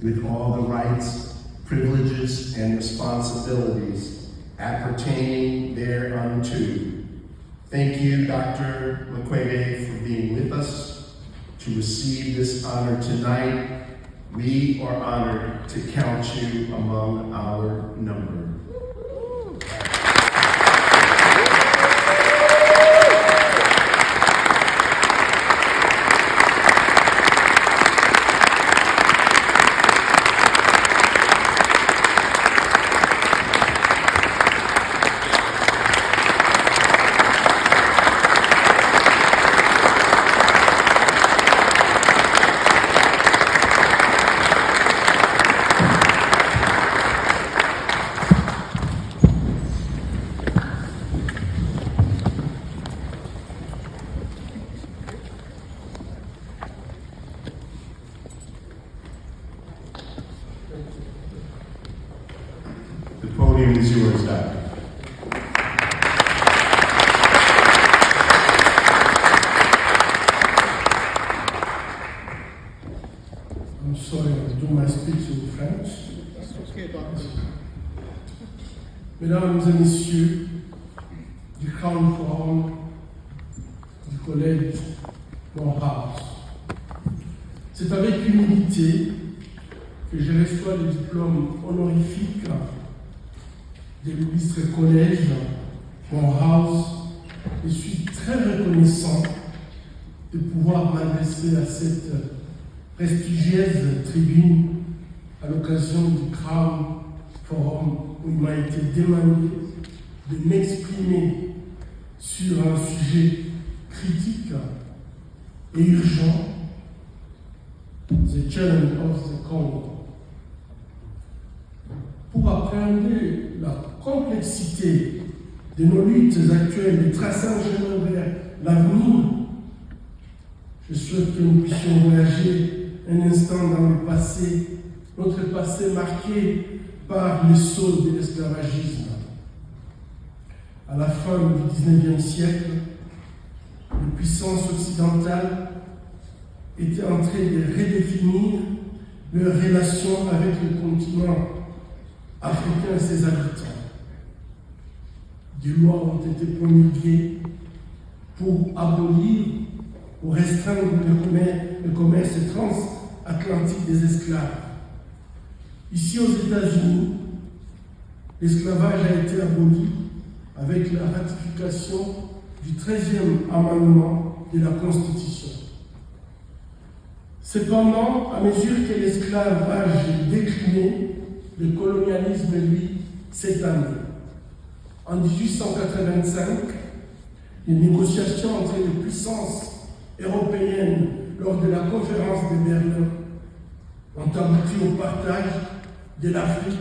with all the rights, privileges, and responsibilities appertaining thereunto. Thank you, Dr. Mukwege, for being with us to receive this honor tonight. We are honored to count you among our number. The podium is yours, Doctor. I'm sorry, I'll do my speech in French. That's okay, Doctor. Mesdames et messieurs du Crown Forum du Collège Morehouse, c'est avec humilité que je reçois le diplôme honorifique de l'illustre Collège Morehouse. Je suis très reconnaissant de pouvoir m'adresser à cette prestigieuse tribune à l'occasion du Crown Forum où il m'a été demandé de m'exprimer sur un sujet critique et urgent, the challenge of the Congo. Pour appréhender la complexité de nos luttes actuelles et tracer un chemin vers l'avenir, je souhaite que nous puissions voyager un instant dans le passé, notre passé marqué par le sceau de l'esclavagisme. À la fin du XIXe siècle, les puissances occidentales étaient en train de redéfinir leurs relations avec le continent africain et ses habitants. Des lois ont été promulguées pour abolir ou restreindre le commerce transatlantique des esclaves. Ici aux États-Unis, l'esclavage a été aboli avec la ratification du 13e amendement de la Constitution. Cependant, à mesure que l'esclavage déclinait, le colonialisme, lui, s'étendait. En 1885, les négociations entre les puissances européennes lors de la conférence de Berlin ont abouti au partage de l'Afrique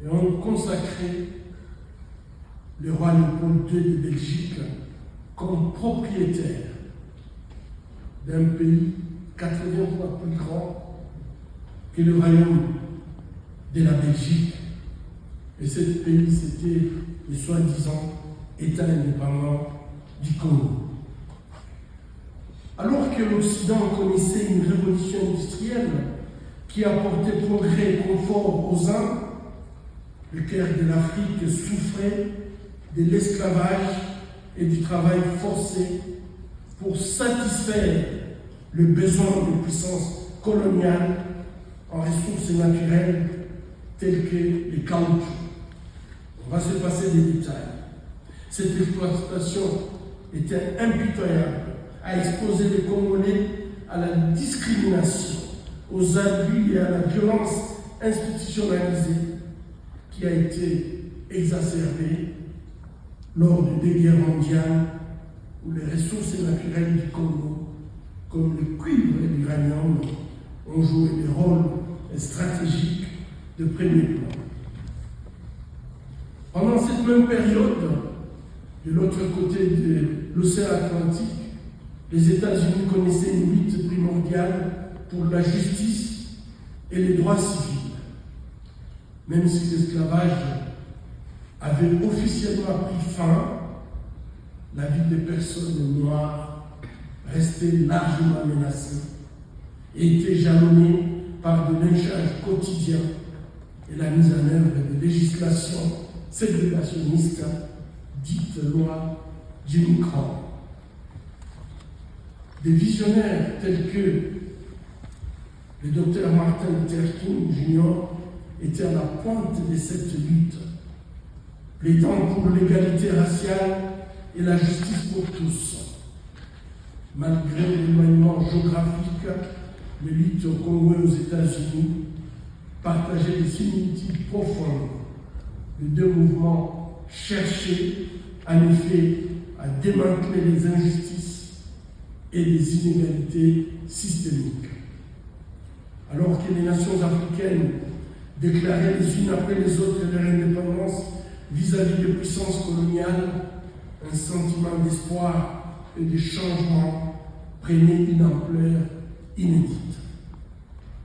et ont consacré le roi Léopold II de Belgique comme propriétaire d'un pays 80 fois plus grand que le royaume de la Belgique. Et ce pays, c'était le soi-disant État indépendant du Congo. Alors que l'Occident connaissait une révolution industrielle qui apportait progrès et confort aux uns, le cœur de l'Afrique souffrait de l'esclavage et du travail forcé pour satisfaire le besoin de puissances coloniales en ressources naturelles telles que les caoutchoucs. On va se passer des détails. Cette exploitation était impitoyable, à exposer les Congolais à la discrimination, aux abus et à la violence institutionnalisée qui a été exacerbée lors des deux guerres mondiales où les ressources naturelles du Congo, comme le cuivre et l'uranium, ont joué des rôles stratégiques de premier plan. Pendant cette même période, de l'autre côté de l'océan Atlantique, les États-Unis connaissaient une lutte primordiale pour la justice et les droits civils. Même si l'esclavage avait officiellement pris fin, la vie des personnes noires restait largement menacée et était jalonnée par de lynchages quotidiens et la mise en œuvre de législations ségrégationnistes, dites loi Jim Crow. Des visionnaires tels que le docteur Martin Luther King Jr. étaient à la pointe de cette lutte, plaidant pour l'égalité raciale et la justice pour tous. Malgré l'éloignement géographique, les luttes au Congo et aux États-Unis partageaient des similitudes profondes. Les deux mouvements cherchaient en effet à démanteler les injustices et les inégalités systémiques. Alors que les nations africaines déclaraient les unes après les autres leur indépendance vis-à-vis des puissances coloniales, un sentiment d'espoir et de changement prenait une ampleur inédite.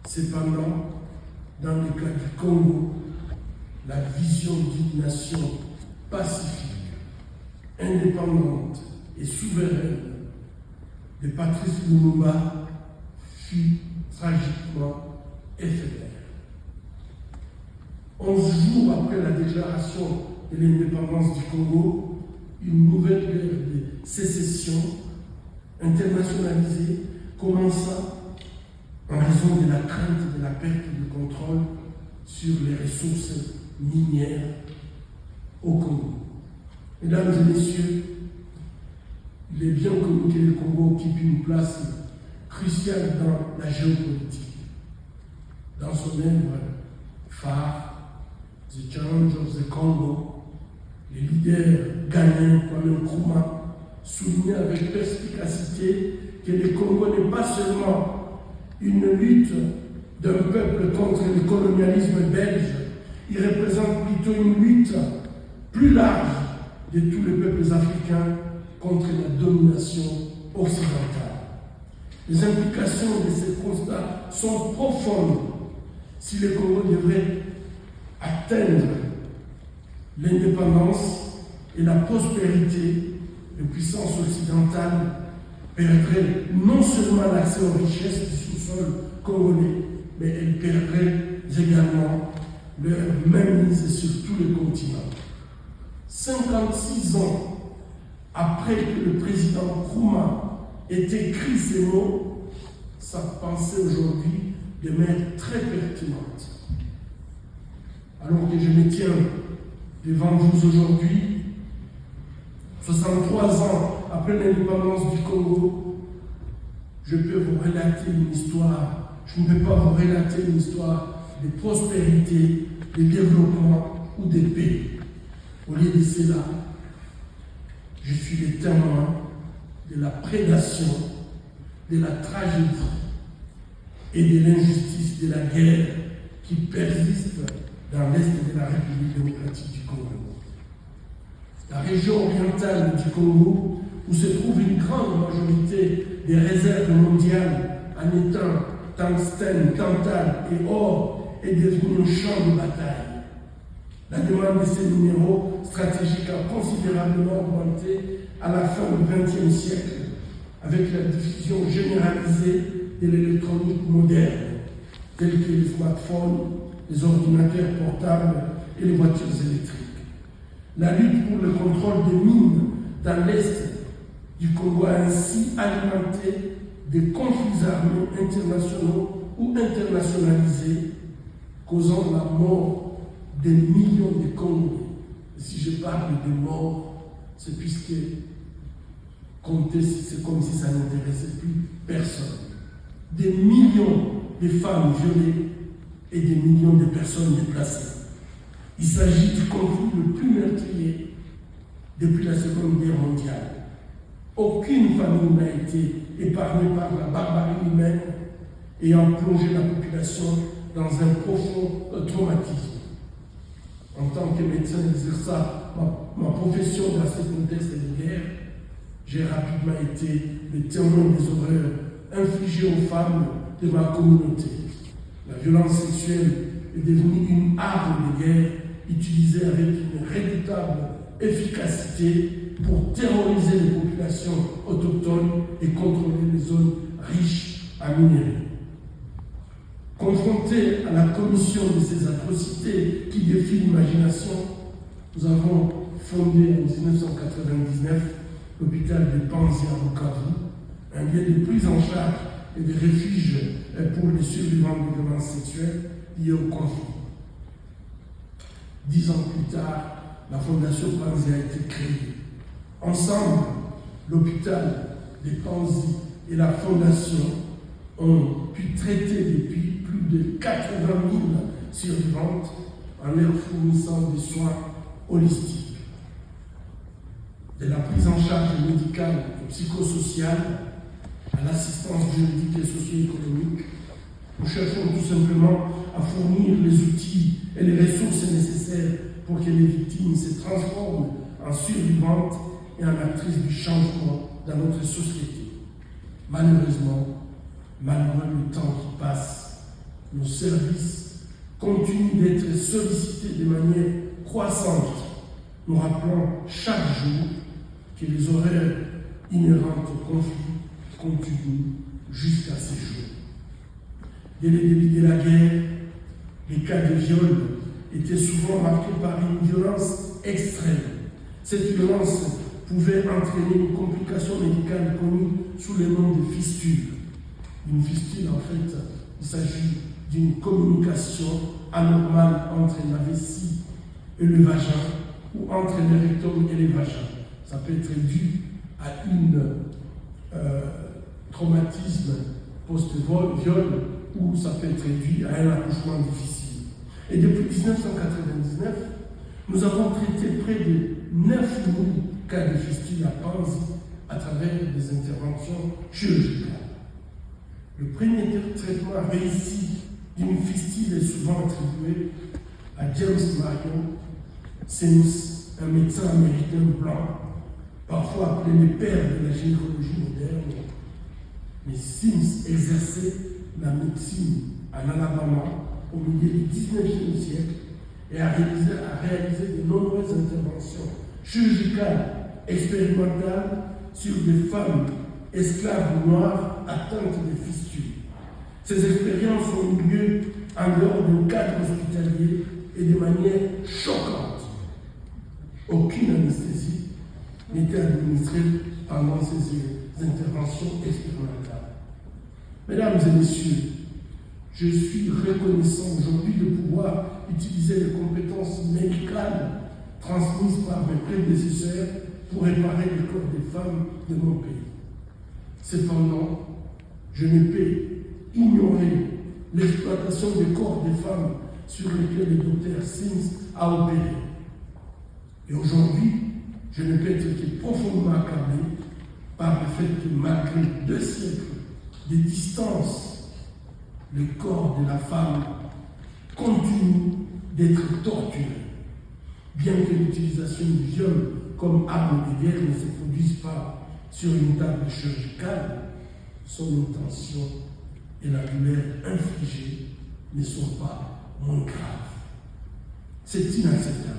Cependant, dans le cas du Congo, la vision d'une nation pacifique, indépendante et souveraine de Patrice Lumumba fut tragiquement éphémère. 11 jours après la déclaration de l'indépendance du Congo, une nouvelle guerre de sécession internationalisée commença en raison de la crainte de la perte de contrôle sur les ressources minières au Congo. Mesdames et messieurs, il est bien connu que le Congo occupe une place cruciale dans la géopolitique. Dans son œuvre phare, The Challenge of the Congo, le leader ghanéen Kwame Nkrumah soulignait avec perspicacité que le Congo n'est pas seulement une lutte d'un peuple contre le colonialisme belge, il représente plutôt une lutte plus large de tous les peuples africains contre la domination occidentale. Les implications de ces constats sont profondes. Si le Congo devrait atteindre l'indépendance et la prospérité, les puissances occidentales perdraient non seulement l'accès aux richesses du sous-sol congolais, mais elles perdraient également leur mainmise sur tous les continents. 56 ans après que le président Nkrumah ait écrit ces mots, sa pensée aujourd'hui demeure très pertinente. Alors que je me tiens devant vous aujourd'hui, 63 ans après l'indépendance du Congo, je peux vous relater une histoire. Je ne peux pas vous relater une histoire de prospérité, de développement ou de paix. Au lieu de cela, je suis le témoin de la prédation, de la tragédie et de l'injustice de la guerre qui persiste dans l'est de la République démocratique du Congo. La région orientale du Congo, où se trouve une grande majorité des réserves mondiales en étant tungstène, tantal et or, est devenue un champ de bataille. La demande de ces minéraux stratégiques a considérablement augmenté à la fin du XXe siècle avec la diffusion généralisée de l'électronique moderne, telle que les smartphones, les ordinateurs portables et les voitures électriques. La lutte pour le contrôle des mines dans l'est du Congo a ainsi alimenté des conflits armés internationaux ou internationalisés, causant la mort des millions de Congolais. Et si je parle de morts, c'est puisque compter, c'est comme si ça n'intéressait plus personne. Des millions de femmes violées et des millions de personnes déplacées. Il s'agit du conflit le plus meurtrier depuis la Seconde Guerre mondiale. Aucune famille n'a été épargnée par la barbarie humaine ayant plongé la population dans un profond traumatisme. En tant que médecin exerçant ma profession dans ce contexte de guerre, j'ai rapidement été le témoin des horreurs infligées aux femmes de ma communauté. La violence sexuelle est devenue une arme de guerre utilisée avec une redoutable efficacité pour terroriser les populations autochtones et contrôler les zones riches en minerais. Confrontés à la commission de ces atrocités qui défient l'imagination, nous avons fondé en 1999 l'hôpital de Panzi à Bukavu, un lieu de prise en charge et de refuge pour les survivants de violences sexuelles liées au conflit. 10 ans plus tard, la Fondation Panzi a été créée. Ensemble, l'hôpital de Panzi et la Fondation ont pu traiter depuis plus de 80 000 survivantes en leur fournissant des soins holistiques. De la prise en charge médicale et psychosociale à l'assistance juridique et socio-économique, nous cherchons tout simplement à fournir les outils et les ressources nécessaires pour que les victimes se transforment en survivantes et en actrices du changement dans notre société. Malheureusement, malgré le temps qui passe, nos services continuent d'être sollicités de manière croissante, nous rappelant chaque jour que les horaires inhérentes au conflit continuent jusqu'à ces jours. Dès le début de la guerre, les cas de viol étaient souvent marqués par une violence extrême. Cette violence pouvait entraîner une complication médicale connue sous le nom de fistule. Une fistule, en fait, il s'agit d'une communication anormale entre la vessie et le vagin, ou entre le rectum et le vagin. Ça peut être dû à un traumatisme post-viol, ou ça peut être dû à un accouchement difficile. Et depuis 1999, nous avons traité près de 9 000 cas de fistule à Panzi à travers des interventions chirurgicales. Le premier traitement réussi d'une fistule est souvent attribué à James Mario Sims, un médecin américain blanc, parfois appelé le père de la gynécologie moderne. Mais Sims exerçait la médecine en Alabama au milieu du 19e siècle et a réalisé de nombreuses interventions chirurgicales expérimentales sur des femmes esclaves noires atteintes de fistules. Ces expériences ont eu lieu en dehors d'un cadre hospitalier et de manière choquante. Aucune anesthésie n'était administrée pendant ces interventions expérimentales. Mesdames et messieurs, je suis reconnaissant aujourd'hui de pouvoir utiliser les compétences médicales transmises par mes prédécesseurs pour réparer le corps des femmes de mon pays. Cependant, je ne peux ignorer l'exploitation des corps des femmes sur lesquels le docteur Sims a opéré. Et aujourd'hui, je ne peux être que profondément accablé par le fait que malgré 2 siècles de distance, le corps de la femme continue d'être torturé. Bien que l'utilisation du viol comme arme de guerre ne se produise pas sur une table chirurgicale, son intention et la douleur infligée ne sont pas moins graves. C'est inacceptable.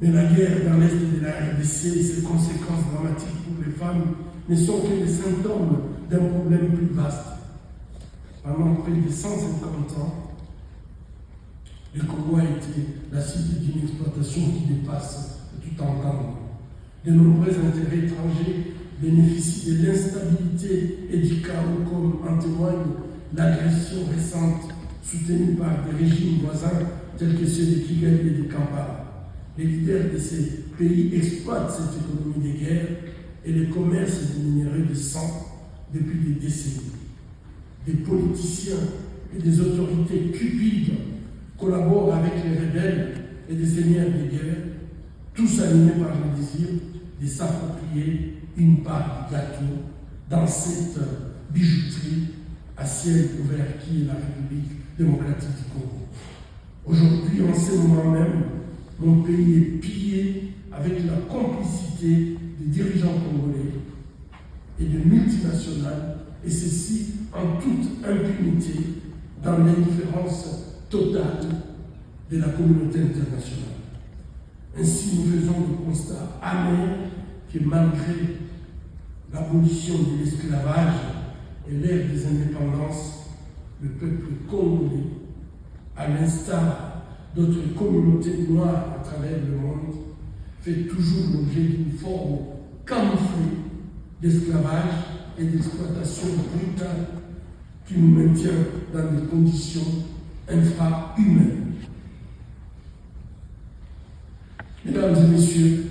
Mais la guerre dans l'est de la RDC et ses conséquences dramatiques pour les femmes ne sont que les symptômes d'un problème plus vaste. Pendant près de 150 ans, le Congo a été la cible d'une exploitation qui dépasse tout entendement. De nombreux intérêts étrangers bénéficient de l'instabilité et du chaos, comme en témoigne l'agression récente soutenue par des régimes voisins tels que ceux de Kigali et de Kampala. Les leaders de ces pays exploitent cette économie de guerre et le commerce des minerais de sang depuis des décennies. Des politiciens et des autorités cupides collaborent avec les rebelles et des seigneurs de guerre, tous animés par le désir de s'approprier une part du gâteau dans cette bijouterie à ciel ouvert qui est la République démocratique du Congo. Aujourd'hui, en ce moment même, mon pays est pillé avec la complicité des dirigeants congolais et de multinationales, et ceci en toute impunité dans l'indifférence totale de la communauté internationale. Ainsi, nous faisons le constat amer que malgré l'abolition de l'esclavage et l'ère des indépendances, le peuple congolais, à l'instar d'autres communautés noires à travers le monde, fait toujours l'objet d'une forme camouflée d'esclavage et d'exploitation brutale qui nous maintient dans des conditions infra-humaines. Mesdames et messieurs,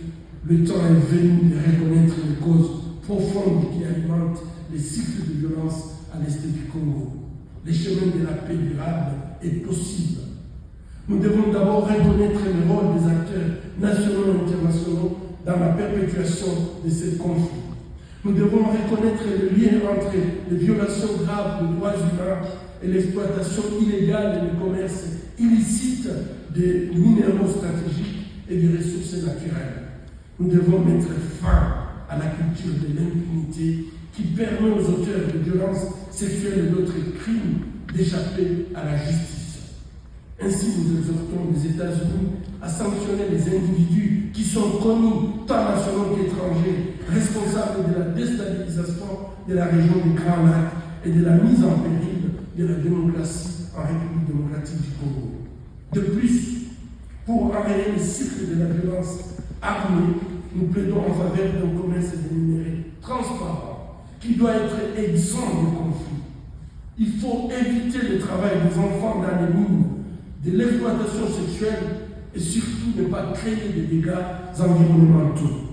le temps est venu de reconnaître les causes profondes qui alimentent les cycles de violence à l'est du Congo. Le chemin de la paix durable est possible. Nous devons d'abord reconnaître le rôle des acteurs nationaux et internationaux dans la perpétuation de ces conflits. Nous devons reconnaître le lien entre les violations graves des droits humains et l'exploitation illégale et le commerce illicite des minéraux stratégiques et des ressources naturelles. Nous devons mettre fin à la culture de l'impunité qui permet aux auteurs de violences sexuelles et d'autres crimes d'échapper à la justice. Ainsi, nous exhortons les États-Unis à sanctionner les individus qui sont connus, tant nationaux qu'étrangers, responsables de la déstabilisation de la région du Grand Lac et de la mise en péril de la démocratie en République démocratique du Congo. De plus, pour enrayer le cycle de la violence armée, nous plaidons en faveur d'un commerce des minéraux transparent qui doit être exempt de conflits. Il faut éviter le travail des enfants dans les mines, de l'exploitation sexuelle et surtout ne pas créer des dégâts environnementaux.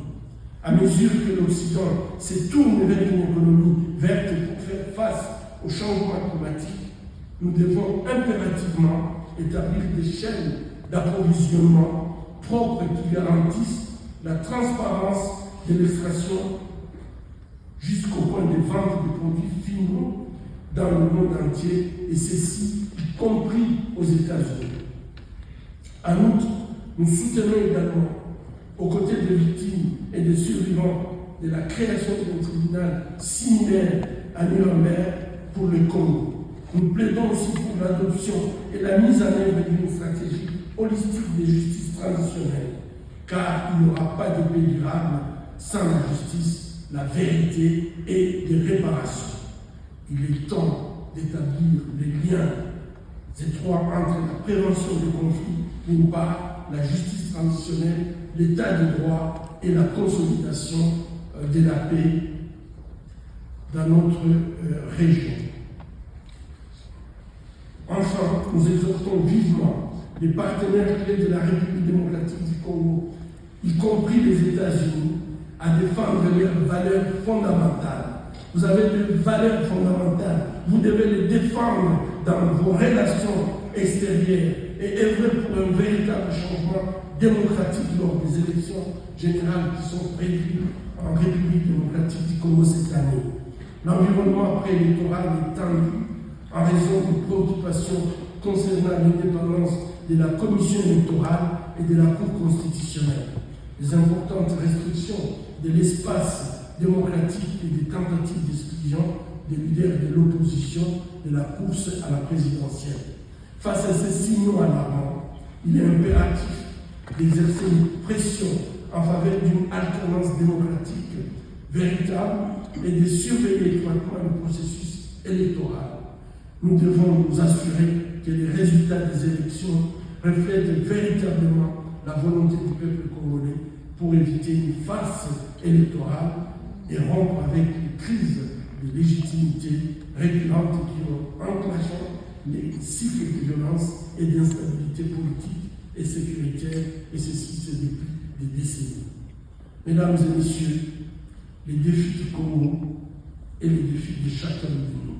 À mesure que l'Occident se tourne vers une économie verte pour faire face au changement climatique, nous devons impérativement établir des chaînes d'approvisionnement propres qui garantissent la transparence de l'extraction jusqu'au point de vente des produits finaux dans le monde entier, et ceci y compris aux États-Unis. En outre, nous soutenons également, aux côtés des victimes et des survivants, de la création d'un tribunal similaire à Nuremberg pour le Congo. Nous plaidons aussi pour l'adoption et la mise en œuvre d'une stratégie holistique de justice transitionnelle, car il n'y aura pas de paix durable sans la justice, la vérité et des réparations. Il est temps d'établir les liens étroits entre la prévention des conflits, d'une part, la justice transitionnelle, l'état de droit et la consolidation de la paix dans notre région. Enfin, nous exhortons vivement les partenaires clés de la République démocratique du Congo, y compris les États-Unis, à défendre leurs valeurs fondamentales. Vous avez des valeurs fondamentales, vous devez les défendre dans vos relations extérieures et œuvrer pour un véritable changement démocratique lors des élections générales qui sont prévues en République démocratique du Congo cette année. L'environnement préélectoral est tendu en raison des préoccupations concernant l'indépendance de la Commission électorale et de la Cour constitutionnelle. Les importantes restrictions de l'espace démocratique et des tentatives d'exclusion des leaders de l'opposition de la course à la présidentielle. Face à ces signaux alarmants, il est impératif d'exercer une pression en faveur d'une alternance démocratique véritable et de surveiller étroitement le processus électoral. Nous devons nous assurer que les résultats des élections reflètent véritablement la volonté du peuple congolais pour éviter une farce électorale et rompre avec les crises de légitimité récurrentes qui ont enclenché les cycles de violence et d'instabilité politique et sécuritaire, et ceci c'est depuis des décennies. Mesdames et messieurs, les défis du Congo et les défis de chacun de nous.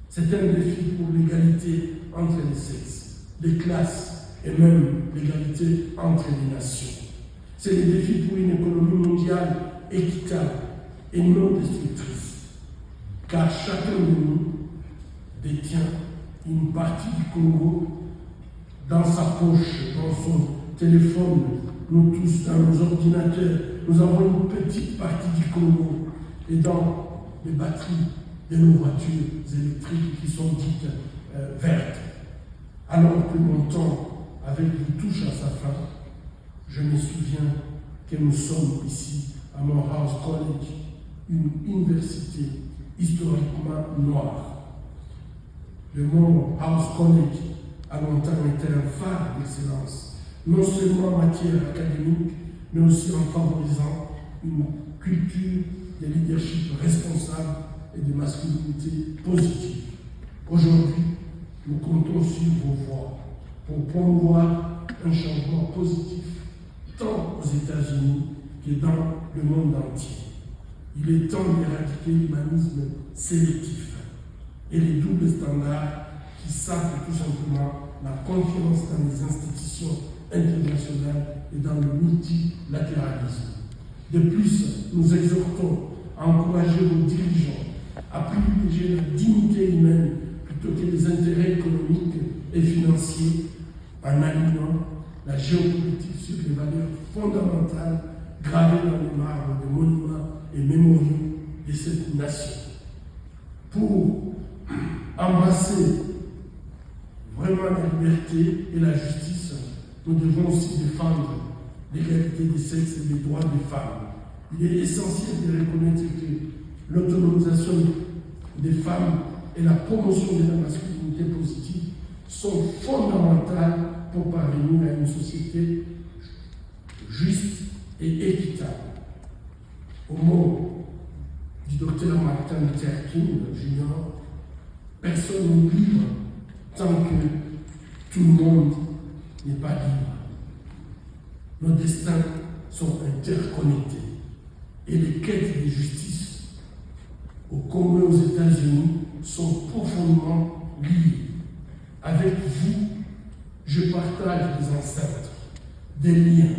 C'est un défi pour l'égalité entre les sexes, les classes et même l'égalité entre les nations. C'est le défi pour une économie mondiale équitable et non destructrice, car chacun de nous détient une partie du Congo dans sa poche, dans son téléphone, nous tous dans nos ordinateurs. Nous avons une petite partie du Congo et dans les batteries de nos voitures électriques qui sont dites vertes. Alors que mon temps avec vous touche à sa fin, je me souviens que nous sommes ici à Morehouse College, une université historiquement noire. Le Morehouse College a longtemps été un phare d'excellence, non seulement en matière académique, mais aussi en favorisant une culture de leadership responsable et de masculinité positive. Aujourd'hui, nous comptons sur vos voix pour promouvoir un changement positif tant aux États-Unis que dans le monde entier. Il est temps d'éradiquer l'humanisme sélectif et les doubles standards qui sapent tout simplement la confiance dans les institutions internationales et dans le multilatéralisme. De plus, nous exhortons à encourager vos dirigeants à privilégier la dignité humaine plutôt que les intérêts économiques et financiers en alignant la géopolitique sur les valeurs fondamentales gravées dans le marbre des monuments et mémoriaux de cette nation. Pour embrasser vraiment la liberté et la justice, nous devons aussi défendre l'égalité des sexes et les droits des femmes. Il est essentiel de reconnaître que l'autonomisation des femmes et la promotion de la masculinité positive sont fondamentales pour parvenir à une société juste et équitable. Au mot du docteur Martin Luther King Jr., personne n'est libre tant que tout le monde n'est pas libre. Nos destins sont interconnectés et les quêtes de justice au Congo et aux États-Unis sont profondément liées. Avec vous, je partage des ancêtres, des liens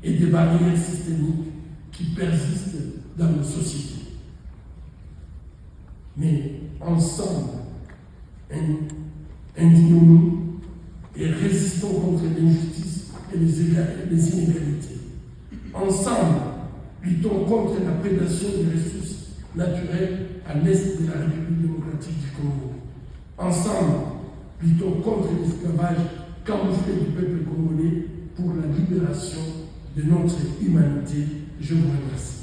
et des barrières systémiques qui persistent dans nos sociétés. Mais ensemble, indignons-nous et résistons contre l'injustice et les inégalités. Ensemble, luttons contre la prédation des ressources naturelles à l'est de la République démocratique du Congo. Ensemble, luttons contre l'esclavage camouflé du peuple congolais pour la libération de notre humanité. Je vous remercie.